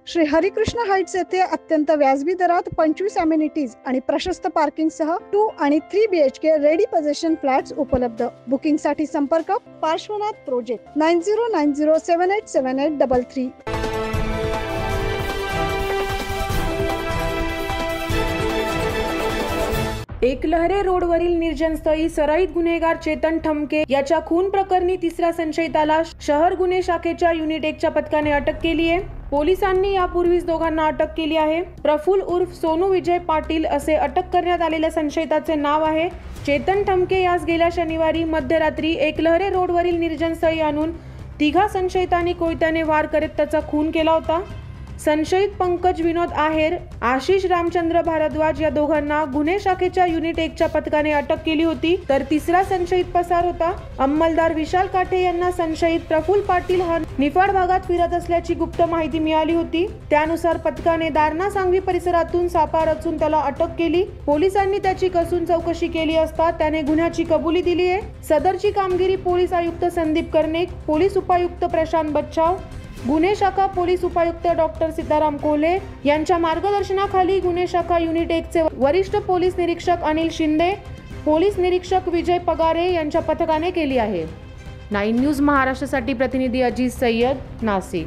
Shri Harikrishna Heights येथे अत्यंत व्याजबी दरात 25 अमेनिटीज आणि प्रशस्त पार्किंग सह 2 आणि 3 BHK रेडी पोझिशन फ्लॅट्स उपलब्ध। बुकिंग साठी संपर्क पार्श्वनाथ प्रोजेक्ट 9090787833। एकलहरे रोडवरील निर्जनस्थळी सराईत गुन्हेगार चेतन ठमके याच्या खून प्रकरणी तिसऱ्या संशयिताला शहर गुन्हे शाखेच्या युनिट 1च्या पथकाने अटक केली आहे। पोलिसांनी यापूर्वीच दोघांना अटक केली आहे। प्रफुल्ल उर्फ सोनू विजय पाटील असे अटक करण्यात आलेल्या संशयिताचे नाव आहे। चेतन ठमके यास गेल्या शनिवारी मध्यरात्री एकलहरे रोडवरील निर्जनस्थळी आणून तिघा संशयितांनी कोयत्याने वार करीत त्याचा खून केला होता। संशयित पंकज विनोद आहेर, आशिष रामचंद्र भारद्वाज या दोघांना गुन्हे शाखेच्या युनिट 1च्या पथकाने अटक केली होती। तर तिसरा संशयित पसार होता। अंमलदार विशाल काठे यांना संशयित प्रफुल्ल पाटील हा निफाड भागात फिरत असल्याची गुप्त माहिती मिळाली होती। त्यानुसार पथकाने दारणा सांगवी परिसरातून सापळा रचून त्याला अटक केली। पोलिसांनी त्याची कसून चौकशी केली असता त्याने गुन्ह्याची कबुली दिली आहे। सदरची कामगिरी पोलीस आयुक्त संदीप कर्णिक, पोलीस उपायुक्त प्रशांत बच्छाव, गुन्हे शाखा पोलीस उपायुक्त डॉक्टर सीताराम कोल्हे यांच्या मार्गदर्शनाखाली गुन्हे शाखा युनिट 1चे वरिष्ठ पोलीस निरीक्षक अनिल शिंदे, पोलीस निरीक्षक विजय पगारे यांच्या पथकाने केली आहे। 9 न्यूज महाराष्ट्रासाठी प्रतिनिधी अजीज सय्यद, नाशिक।